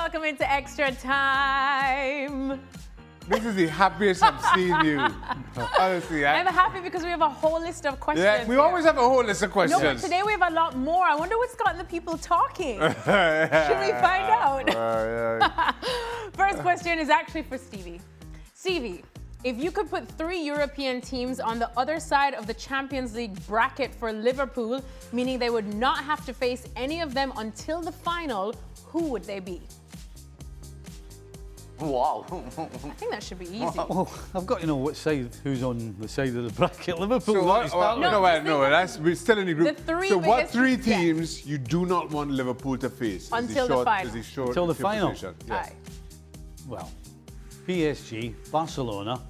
welcome into Extra Time. This is the happiest I've seen you. Honestly, I'm happy because we have a whole list of questions. yeah, we here. always have a whole list of questions. No, but today we have a lot more. I wonder what's gotten the people talking. Should we find out? First question is actually for Stevie. Stevie, if you could put 3 European teams on the other side of the Champions League bracket for Liverpool, meaning they would not have to face any of them until the final, who would they be? Wow. I think that should be easy. Well, I've got to know what side, who's on the side of the bracket. Liverpool. So we're still in the group. The three so what biggest- 3 teams you do not want Liverpool to face? Until the final. Until the final. Yeah. Aye. Well, PSG, Barcelona.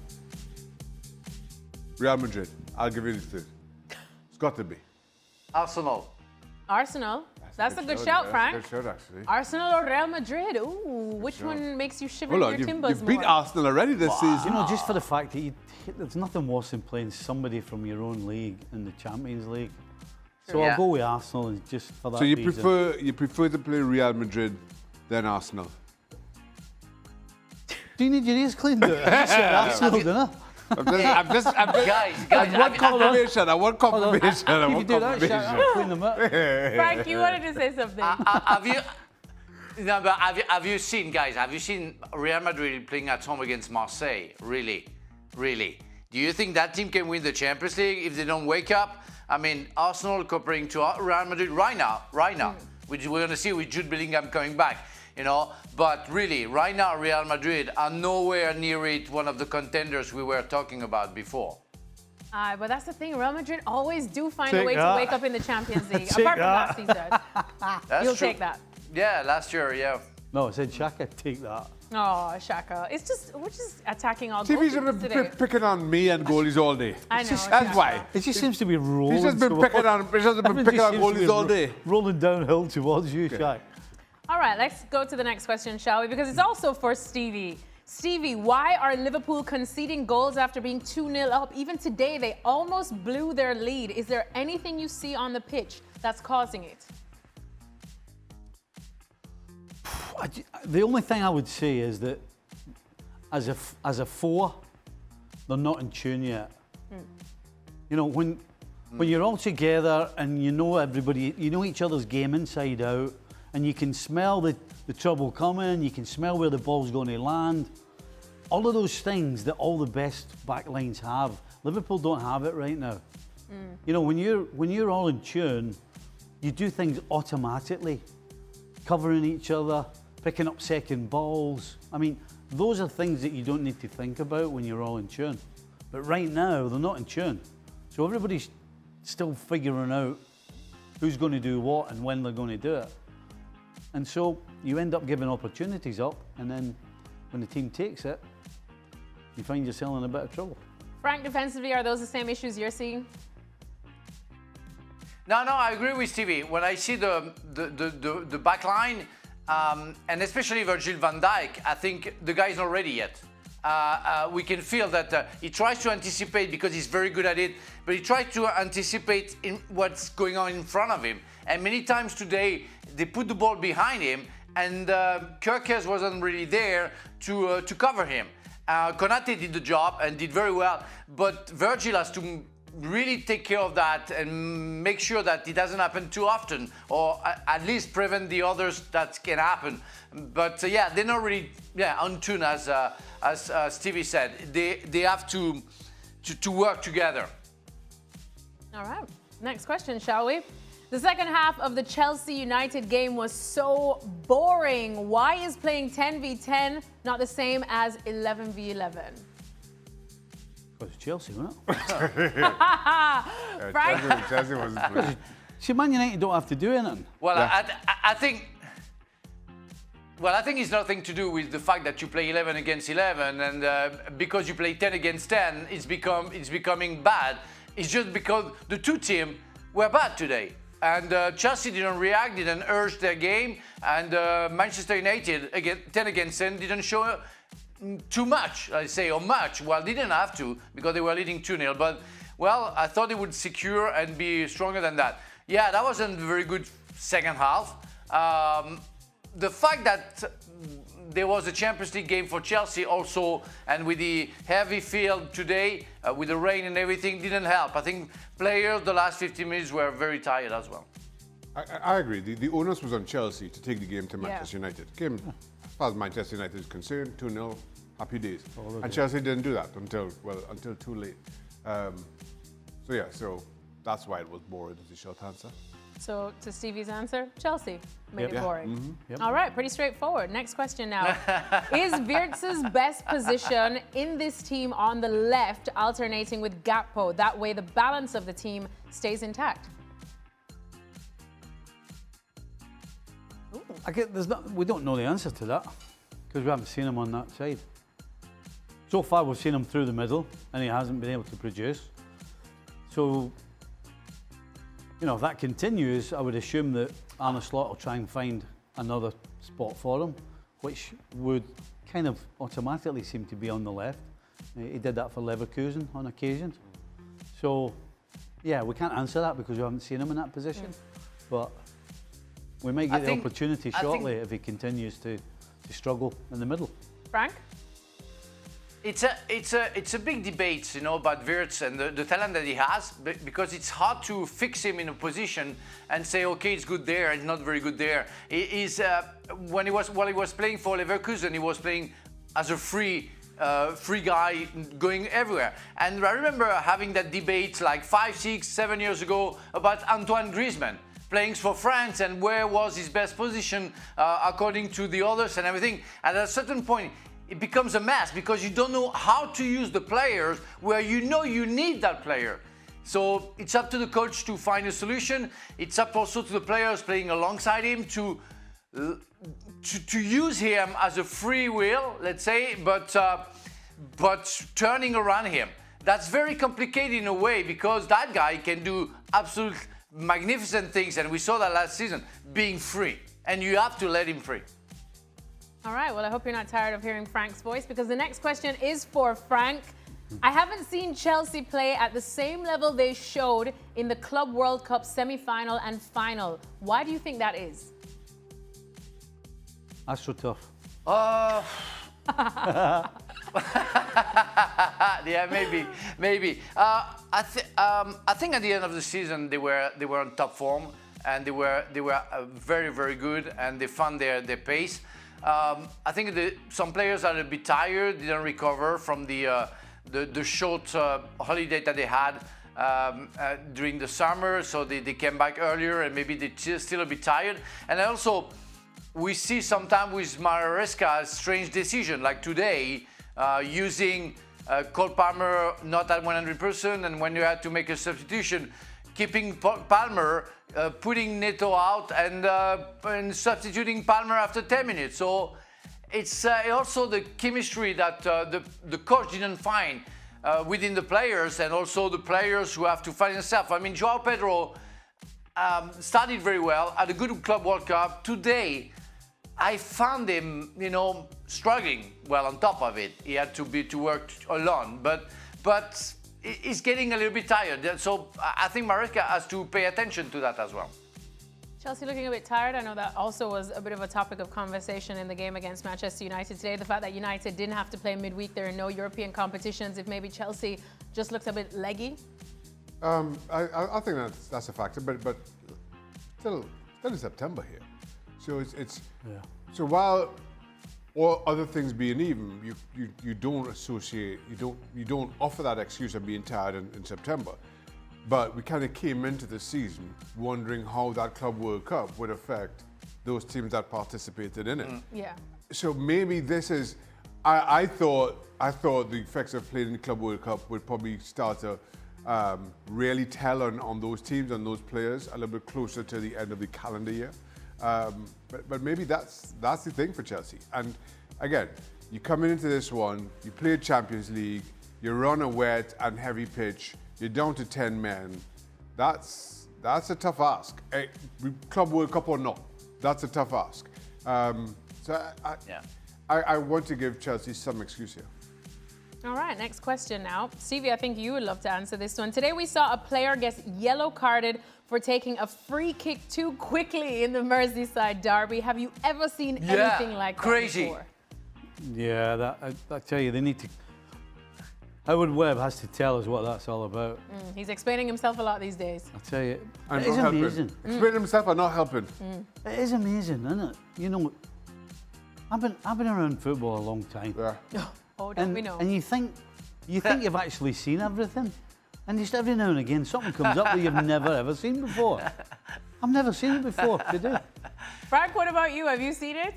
Real Madrid. I'll give you the 3. It's got to be. Arsenal. Arsenal. That's a good shout, Frank. That's a good shout, actually. Arsenal or Real Madrid? Ooh, which one makes you shiver Hold in on, your timbers you've beat more? Arsenal already this season. You know, just for the fact that there's nothing worse than playing somebody from your own league in the Champions League. So Yeah. I'll go with Arsenal and just for that So you reason. prefer to play Real Madrid than Arsenal? Do you need your ears cleaned out? I just said Arsenal, didn't I? I'm just Guys, I want confirmation. I want confirmation. I You want can do that, confirmation. Shaka. Clean them up. Frank, you wanted to say something. Have you seen, guys? Have you seen Real Madrid playing at home against Marseille? Really, really. Do you think that team can win the Champions League if they don't wake up? I mean, Arsenal comparing to Real Madrid right now, which we're going to see with Jude Bellingham coming back. You know, but really, right now, Real Madrid are nowhere near it, one of the contenders we were talking about before. But that's the thing. Real Madrid always do find Take a way that. to wake up in the Champions League. Take Apart from that. last season. That's You'll true. take that. Yeah, last year, yeah. No, I said Shaka, take that. Oh, Shaka. It's just, we're just attacking all TV's goalkeepers today. picking on me and goalies all day. I know. That's why. It just seems to be rolling. He's just been towards- picking on goalies all day. Rolling downhill towards you, Shaka. All right, let's go to the next question, shall we? Because it's also for Stevie. Stevie, why are Liverpool conceding goals after being 2-0 up? Even today, they almost blew their lead. Is there anything you see on the pitch that's causing it? The only thing I would say is that as a 4, they're not in tune yet. You know, when you're all together and you know everybody, you know each other's game inside out, and you can smell the trouble coming, you can smell where the ball's going to land. All of those things that all the best back lines have, Liverpool don't have it right now. You know, when you're all in tune, you do things automatically, covering each other, picking up second balls. I mean, those are things that you don't need to think about when you're all in tune. But right now, they're not in tune. So everybody's still figuring out who's going to do what and when they're going to do it. And so you end up giving opportunities up, and then when the team takes it, you find yourself in a bit of trouble. Frank, defensively, are those the same issues you're seeing? No, I agree with Stevie. When I see the back line, and especially Virgil van Dijk, I think the guy's not ready yet. We can feel that he tries to anticipate because he's very good at it, but he tries to anticipate in what's going on in front of him. And many times today, they put the ball behind him, and Kerkez wasn't really there to cover him. Konate did the job and did very well, but Virgil has to really take care of that and make sure that it doesn't happen too often, or at least prevent the others that can happen. But yeah, they're not really on tune as Stevie said. They have to work together. All right, next question, shall we? The second half of the Chelsea United game was so boring. Why is playing 10v10 not the same as 11v11? Because it's Chelsea, wasn't it? Frank? Chelsea wasn't playing. See, Man United don't have to do anything. Well, Yeah. I think. Well, I think it's nothing to do with the fact that you play 11 against 11, and because you play 10 against 10, it's becoming bad. It's just because the two teams were bad today, and Chelsea didn't react, didn't urge their game, and Manchester United, again, 10 against 10, didn't show too much, I say, or much. Well, they didn't have to because they were leading 2-0, but well, I thought they would secure and be stronger than that. Yeah, that wasn't a very good second half. the fact that there was a Champions League game for Chelsea also, and with the heavy field today, with the rain and everything, didn't help. I think players, the last 15 minutes were very tired as well. I agree. The onus was on Chelsea to take the game to Manchester United. Game, as far as Manchester United is concerned, 2-0, happy days. And Chelsea didn't do that until too late. So that's why it was boring, is the short answer. So to Stevie's answer, Chelsea made it boring. Mm-hmm. Yep. All right, pretty straightforward. Next question now. Is Wirtz's best position in this team on the left, alternating with Gakpo? That way the balance of the team stays intact. We don't know the answer to that because we haven't seen him on that side. So far, we've seen him through the middle, and he hasn't been able to produce. So, if that continues, I would assume that Arne Slot will try and find another spot for him, which would kind of automatically seem to be on the left. He did that for Leverkusen on occasion. So, yeah, we can't answer that because we haven't seen him in that position. But we might get the opportunity shortly if he continues to struggle in the middle. Frank? It's a big debate, about Wirtz and the talent that he has, because it's hard to fix him in a position and say, okay, it's good there, it's not very good there. While he was playing for Leverkusen, he was playing as a free guy going everywhere. And I remember having that debate like 5, 6, 7 years ago about Antoine Griezmann playing for France and where was his best position according to the others and everything. And at a certain point, it becomes a mess because you don't know how to use the players where you need that player. So it's up to the coach to find a solution. It's up also to the players playing alongside him to use him as a free will, let's say, but turning around him. That's very complicated in a way because that guy can do absolute magnificent things, and we saw that last season, being free, and you have to let him free. All right, well, I hope you're not tired of hearing Frank's voice because the next question is for Frank. I haven't seen Chelsea play at the same level they showed in the Club World Cup semi-final and final. Why do you think that is? AstroTurf. Yeah, maybe. I think at the end of the season they were on top form and they were very, very good and they found their pace. I think some players are a bit tired, didn't recover from the short holiday that they had during the summer, so they came back earlier and maybe they're still a bit tired. And also, we see sometimes with Maresca's strange decision, like today, using Cole Palmer not at 100%, and when you had to make a substitution, keeping Palmer, putting Neto out, and substituting Palmer after 10 minutes. So it's also the chemistry that the coach didn't find within the players, and also the players who have to find themselves. I mean, João Pedro started very well, had a good Club World Cup. Today, I found him, struggling. Well, on top of it, he had to work alone, but he's getting a little bit tired. So I think Maresca has to pay attention to that as well. Chelsea looking a bit tired. I know that also was a bit of a topic of conversation in the game against Manchester United today. The fact that United didn't have to play midweek, there are no European competitions. If maybe Chelsea just looked a bit leggy. I think that's a factor, but still in September here. So so while all other things being even, you don't associate, you don't offer that excuse of being tired in September. But we kind of came into the season wondering how that Club World Cup would affect those teams that participated in it. Yeah. So maybe this is, I thought the effects of playing in the Club World Cup would probably start to really tell on those teams, on those players, a little bit closer to the end of the calendar year. But maybe that's the thing for Chelsea. And again, you coming into this one, you played Champions League, you're on a wet and heavy pitch, you're down to 10 men. That's a tough ask. Club World Cup or not, that's a tough ask. I want to give Chelsea some excuse here. All right, next question now. Stevie, I think you would love to answer this one. Today we saw a player get yellow carded for taking a free kick too quickly in the Merseyside derby. Have you ever seen anything like crazy. that before? Yeah, I tell you, they need to. Howard Webb has to tell us what that's all about. He's explaining himself a lot these days. I tell you, And it is not helping. amazing. Explaining himself and not helping. It is amazing, isn't it? You know, I've been around football a long time. Yeah. Oh, don't we know? And you think you've actually seen everything, and just every now and again something comes up that you've never ever seen before. I've never seen it before. Did you? Frank, what about you? Have you seen it?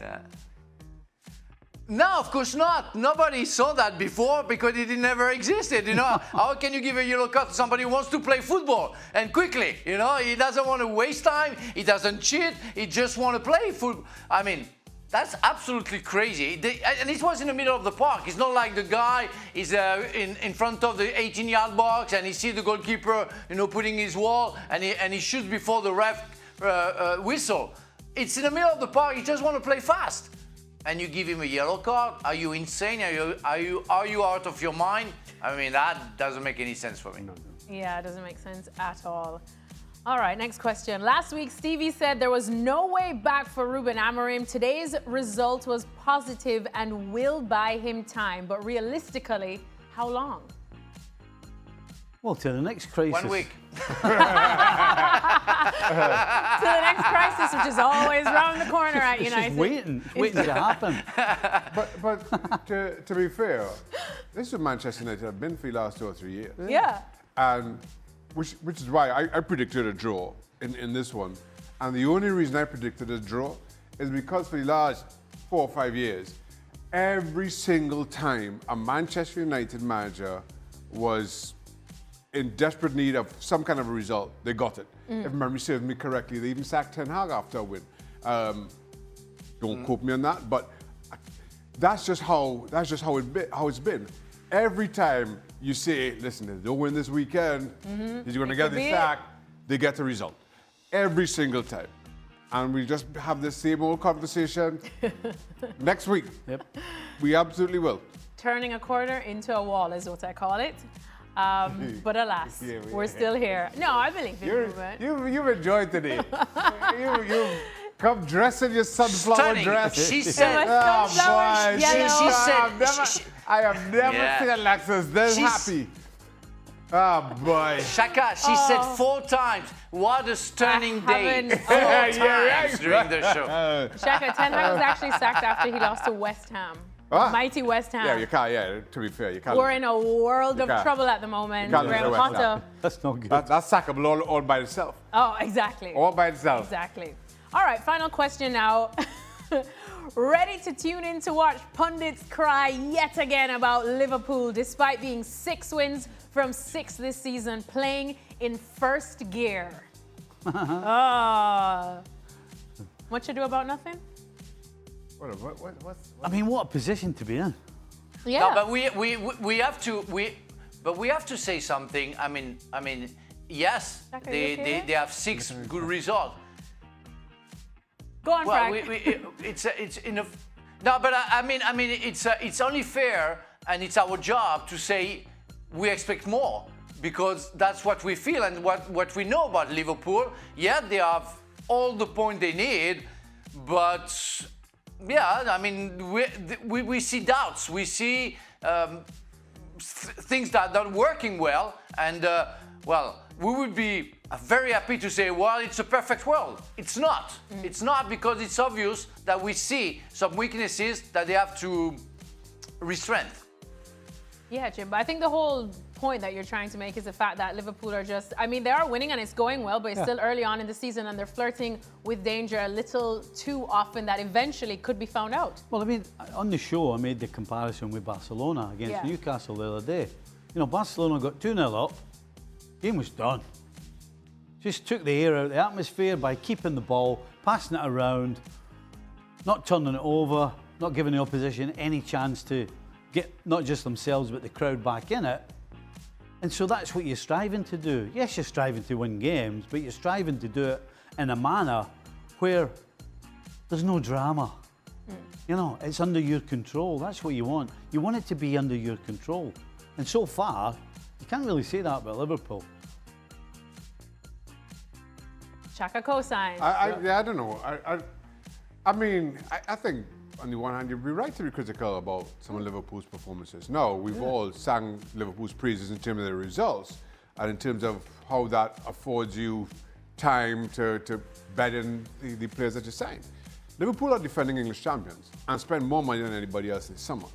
No, of course not. Nobody saw that before because it never existed. You know, how can you give a yellow card to somebody who wants to play football and quickly? You know, he doesn't want to waste time. He doesn't cheat. He just want to play football. I mean, that's absolutely crazy. And it was in the middle of the park. It's not like the guy is in front of the 18-yard box and he sees the goalkeeper, you know, putting his wall and he shoots before the ref whistle. It's in the middle of the park. He just want to play fast. And you give him a yellow card? Are you insane? Are you out of your mind? I mean, that doesn't make any sense for me. Yeah, it doesn't make sense at all. All right, next question. Last week, Stevie said there was no way back for Ruben Amorim. Today's result was positive and will buy him time. But realistically, how long? Well, to the next crisis. 1 week. To the next crisis, which is always round the corner at It's United. just waiting to happen. But to be fair, this is what Manchester United have been for the last 2 or 3 years. Yeah. And which is why I predicted a draw in this one. And the only reason I predicted a draw is because for the last 4 or 5 years, every single time a Manchester United manager was in desperate need of some kind of a result, they got it. If memory serves me correctly, they even sacked Ten Hag after a win. Don't quote me on that, but that's just how it's been. Every time you say, listen, they don't win this weekend, he's going to get the sack, they get the result. Every single time. And we just have the same old conversation next week. Yep. We absolutely will. Turning a corner into a wall is what I call it. But alas, we're still here. No, I believe in Ruben. You've enjoyed today. you come dressed in your sunflower Stunning. dress. She said, Sunflowers, yellow. I have never seen Alexis this happy. Oh boy. Shaka, she said 4 times. What a stunning day. 4 times during the show. Shaka, Ten Hag was actually sacked after he lost to West Ham. Mighty West Ham. Yeah, you can't. Yeah, to be fair, you can't. We're in a world of trouble at the moment. can't Graham lose to West Ham. Potter. That's not good. That's sackable all by itself. Oh, exactly. All by itself. Exactly. All right, final question now. Ready to tune in to watch pundits cry yet again about Liverpool, despite being 6 wins from 6 this season, playing in first gear. Much ado about nothing? I mean, what a position to be in. Yeah. No, but we have to say something. I mean, yes, Shaka, they have 6 good results. Go on, Well, Frank. it's in a no, but I mean, it's only fair and it's our job to say we expect more because that's what we feel and what we know about Liverpool. Yeah, they have all the points they need, but yeah, I mean, we see doubts, we see things that aren't working well, and well, we would be very happy to say, well, it's a perfect world. It's not. It's not because it's obvious that we see some weaknesses that they have to restrain. Yeah, Jim, but I think the whole point that you're trying to make is the fact that Liverpool are just, I mean, they are winning and it's going well, but it's still early on in the season and they're flirting with danger a little too often that eventually could be found out. Well, I mean, on the show, I made the comparison with Barcelona against Newcastle the other day. You know, Barcelona got 2-0 up, game was done. Just took the air out of the atmosphere by keeping the ball, passing it around, not turning it over, not giving the opposition any chance to get not just themselves but the crowd back in it. And so that's what you're striving to do. Yes, you're striving to win games, but you're striving to do it in a manner where there's no drama. You know, it's under your control. That's what you want. You want it to be under your control. And so far, you can't really say that about Liverpool. Shaka co-signs. I don't know. I mean, I think on the one hand, you'd be right to be critical about some of Liverpool's performances. No, we've all sang Liverpool's praises in terms of their results and in terms of how that affords you time to bet in the players that you sign. Liverpool are defending English champions and spend more money than anybody else this summer.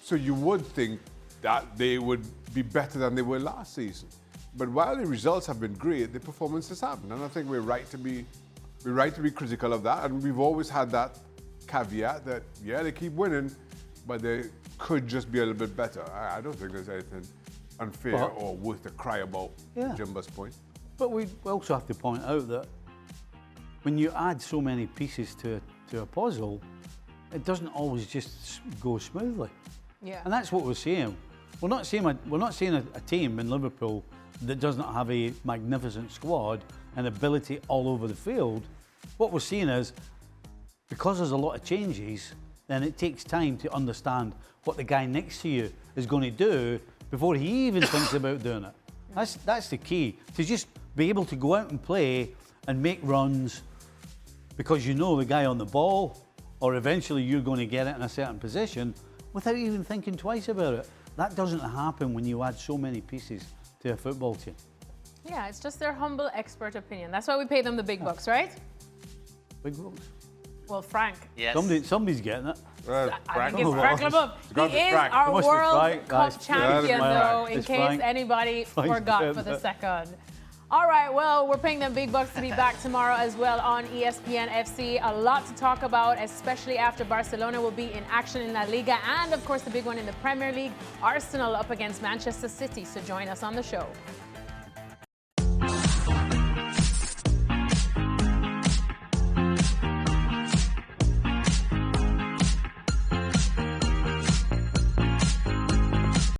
So you would think that they would be better than they were last season. But while the results have been great, the performances haven't. And I think we're right to be critical of that. And we've always had that caveat that, yeah, they keep winning, but they could just be a little bit better. I don't think there's anything unfair or worth to cry about, Jimba's point. But we also have to point out that when you add so many pieces to a puzzle, it doesn't always just go smoothly. Yeah. And that's what we're seeing. We're not seeing a team in Liverpool that does not have a magnificent squad and ability all over the field. What we're seeing is, because there's a lot of changes, then it takes time to understand what the guy next to you is going to do before he even thinks about doing it. That's the key, to just be able to go out and play and make runs because you know the guy on the ball, or eventually you're going to get it in a certain position without even thinking twice about it. That doesn't happen when you add so many pieces to a football team. Yeah, it's just their humble expert opinion. That's why we pay them the big bucks, right? Big bucks. Well, Frank. Yes. Somebody's getting it. I think it's Frank Leboeuf. He is Frank. our It must be World Frank, Cup guys. champion, though, in It's case Frank. anybody Frank's forgot getting for the it. second. All right, well, we're paying them big bucks to be back tomorrow as well on ESPN FC. A lot to talk about, especially after Barcelona will be in action in La Liga and, of course, the big one in the Premier League, Arsenal up against Manchester City. So join us on the show.